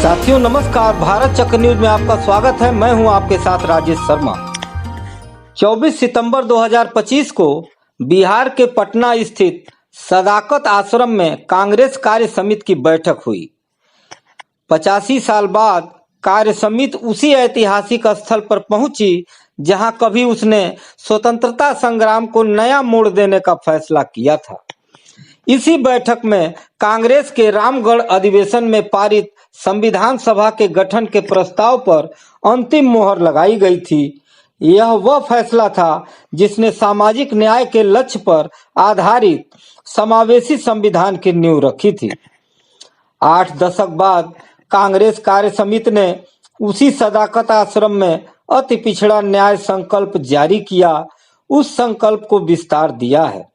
साथियों नमस्कार, भारत चक्र न्यूज में आपका स्वागत है। मैं हूं आपके साथ राजेश शर्मा। 24 सितंबर 2025 को बिहार के पटना स्थित सदाकत आश्रम में कांग्रेस कार्य समिति की बैठक हुई। 85 साल बाद कार्य समिति उसी ऐतिहासिक स्थल पर पहुंची जहां कभी उसने स्वतंत्रता संग्राम को नया मोड़ देने का फैसला किया था। इसी बैठक में कांग्रेस के रामगढ़ अधिवेशन में पारित संविधान सभा के गठन के प्रस्ताव पर अंतिम मोहर लगाई गई थी। यह वह फैसला था जिसने सामाजिक न्याय के लक्ष्य पर आधारित समावेशी संविधान की नींव रखी थी। 8 दशक बाद कांग्रेस कार्य समिति ने उसी सदाकत आश्रम में अति पिछड़ा न्याय संकल्प जारी किया। उस संकल्प को विस्तार दिया है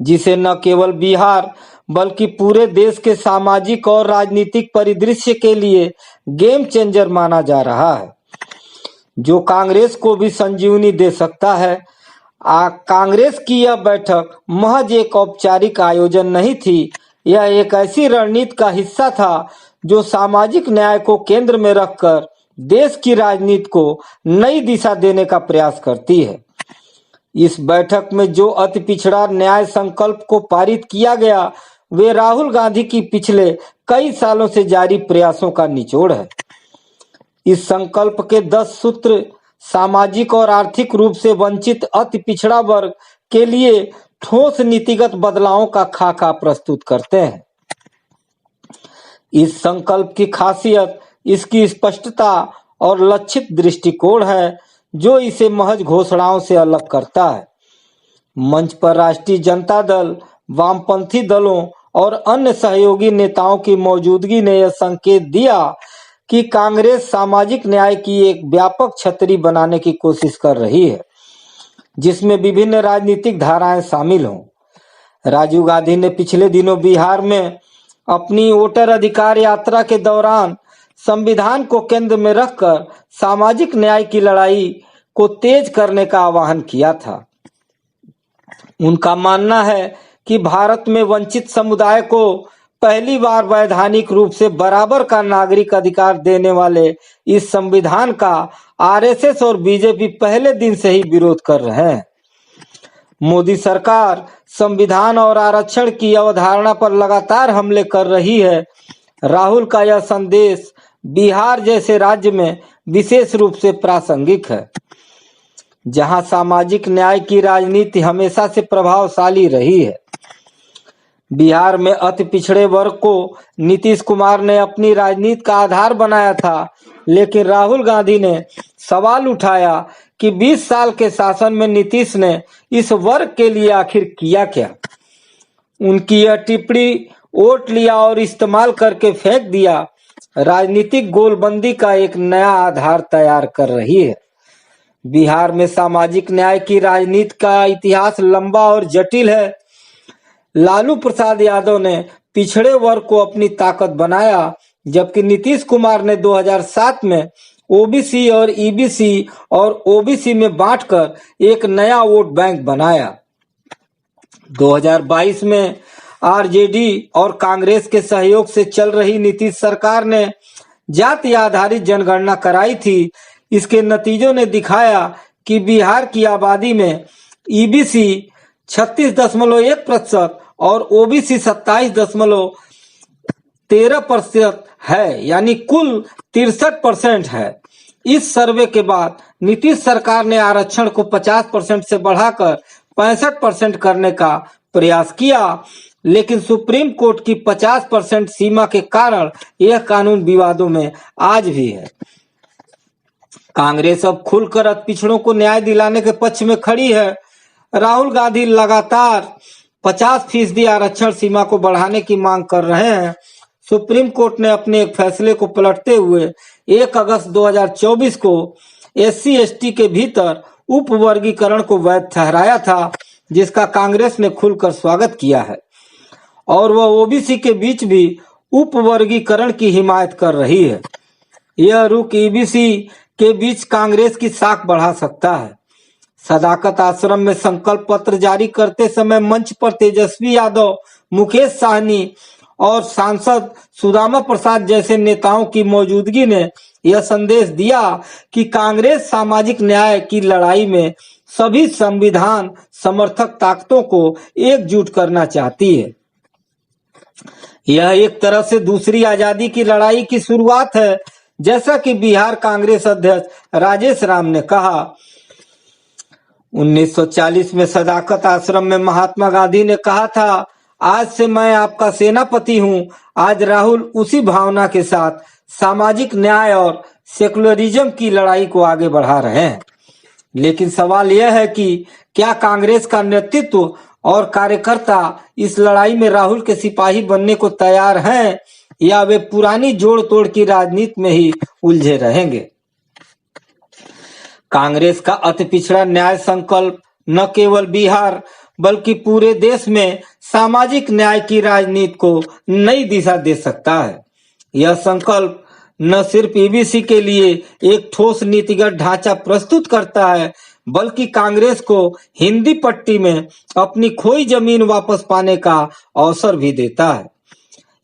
जिसे न केवल बिहार बल्कि पूरे देश के सामाजिक और राजनीतिक परिदृश्य के लिए गेम चेंजर माना जा रहा है, जो कांग्रेस को भी संजीवनी दे सकता है। कांग्रेस की यह बैठक महज एक औपचारिक आयोजन नहीं थी, यह एक ऐसी रणनीति का हिस्सा था जो सामाजिक न्याय को केंद्र में रखकर देश की राजनीति को नई दिशा देने का प्रयास करती है। इस बैठक में जो अति पिछड़ा न्याय संकल्प को पारित किया गया वे राहुल गांधी की पिछले कई सालों से जारी प्रयासों का निचोड़ है। इस संकल्प के 10 सूत्र सामाजिक और आर्थिक रूप से वंचित अति पिछड़ा वर्ग के लिए ठोस नीतिगत बदलावों का खाका प्रस्तुत करते हैं। इस संकल्प की खासियत इसकी स्पष्टता और लक्षित दृष्टिकोण है जो इसे महज घोषणाओं से अलग करता है। मंच पर राष्ट्रीय जनता दल, वामपंथी दलों और अन्य सहयोगी नेताओं की मौजूदगी ने यह संकेत दिया कि कांग्रेस सामाजिक न्याय की एक व्यापक छतरी बनाने की कोशिश कर रही है जिसमें विभिन्न राजनीतिक धाराएं शामिल हों। राजीव गांधी ने पिछले दिनों बिहार में अपनी वोटर अधिकार यात्रा के दौरान संविधान को केंद्र में रखकर सामाजिक न्याय की लड़ाई को तेज करने का आह्वान किया था। उनका मानना है कि भारत में वंचित समुदाय को पहली बार वैधानिक रूप से बराबर का नागरिक अधिकार देने वाले इस संविधान का आरएसएस और बीजेपी पहले दिन से ही विरोध कर रहे हैं। मोदी सरकार संविधान और आरक्षण की अवधारणा पर लगातार हमले कर रही है। राहुल का यह संदेश बिहार जैसे राज्य में विशेष रूप से प्रासंगिक है, जहां सामाजिक न्याय की राजनीति हमेशा से प्रभावशाली रही है। बिहार में अति पिछड़े वर्ग को नीतीश कुमार ने अपनी राजनीति का आधार बनाया था, लेकिन राहुल गांधी ने सवाल उठाया कि 20 साल के शासन में नीतीश ने इस वर्ग के लिए आखिर किया क्या। उनकी यह टिप्पणी वोट लिया और इस्तेमाल करके फेंक दिया राजनीतिक गोलबंदी का एक नया आधार तैयार कर रही है। बिहार में सामाजिक न्याय की राजनीति का इतिहास लंबा और जटिल है। लालू प्रसाद यादव ने पिछड़े वर्ग को अपनी ताकत बनाया, जबकि नीतीश कुमार ने 2007 में ओबीसी और ईबीसी और ओबीसी में बांटकर एक नया वोट बैंक बनाया। 2022 में आरजेडी और कांग्रेस के सहयोग से चल रही नीतीश सरकार ने जाति आधारित जनगणना कराई थी। इसके नतीजों ने दिखाया कि बिहार की आबादी में ईबीसी 36.1% और ओबीसी 27.13% है, यानी कुल 63% है। इस सर्वे के बाद नीतीश सरकार ने आरक्षण को 50% से बढ़ाकर 65% करने का प्रयास किया, लेकिन सुप्रीम कोर्ट की 50% सीमा के कारण यह कानून विवादों में आज भी है। कांग्रेस अब खुलकर अति पिछड़ों को न्याय दिलाने के पक्ष में खड़ी है। राहुल गांधी लगातार 50% आरक्षण सीमा को बढ़ाने की मांग कर रहे हैं। सुप्रीम कोर्ट ने अपने एक फैसले को पलटते हुए 1 अगस्त 2024 को SC/ST के भीतर उप वर्गीकरण को वैध ठहराया था, जिसका कांग्रेस ने खुलकर स्वागत किया है और वह ओबीसी के बीच भी उप वर्गीकरण की हिमायत कर रही है। यह रुख ईबीसी के बीच कांग्रेस की साख बढ़ा सकता है। सदाकत आश्रम में संकल्प पत्र जारी करते समय मंच पर तेजस्वी यादव, मुकेश साहनी और सांसद सुदामा प्रसाद जैसे नेताओं की मौजूदगी ने यह संदेश दिया कि कांग्रेस सामाजिक न्याय की लड़ाई में सभी संविधान समर्थक ताकतों को एकजुट करना चाहती है। यह एक तरह से दूसरी आजादी की लड़ाई की शुरुआत है। जैसा कि बिहार कांग्रेस अध्यक्ष राजेश राम ने कहा, 1940 में सदाकत आश्रम में महात्मा गांधी ने कहा था, आज से मैं आपका सेनापति हूं। आज राहुल उसी भावना के साथ सामाजिक न्याय और सेकुलरिज्म की लड़ाई को आगे बढ़ा रहे हैं। लेकिन सवाल यह है कि क्या कांग्रेस का नेतृत्व और कार्यकर्ता इस लड़ाई में राहुल के सिपाही बनने को तैयार हैं या वे पुरानी जोड़ तोड़ की राजनीति में ही उलझे रहेंगे। कांग्रेस का अति पिछड़ा न्याय संकल्प न केवल बिहार बल्कि पूरे देश में सामाजिक न्याय की राजनीति को नई दिशा दे सकता है। यह संकल्प न सिर्फ ईबीसी के लिए एक ठोस नीतिगत ढांचा प्रस्तुत करता है, बल्कि कांग्रेस को हिंदी पट्टी में अपनी खोई जमीन वापस पाने का अवसर भी देता है।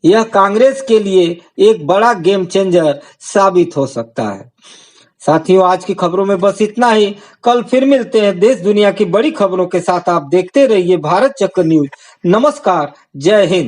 यह कांग्रेस के लिए एक बड़ा गेम चेंजर साबित हो सकता है। साथियों, आज की खबरों में बस इतना ही। कल फिर मिलते हैं देश दुनिया की बड़ी खबरों के साथ। आप देखते रहिए भारत चक्र न्यूज। नमस्कार, जय हिंद।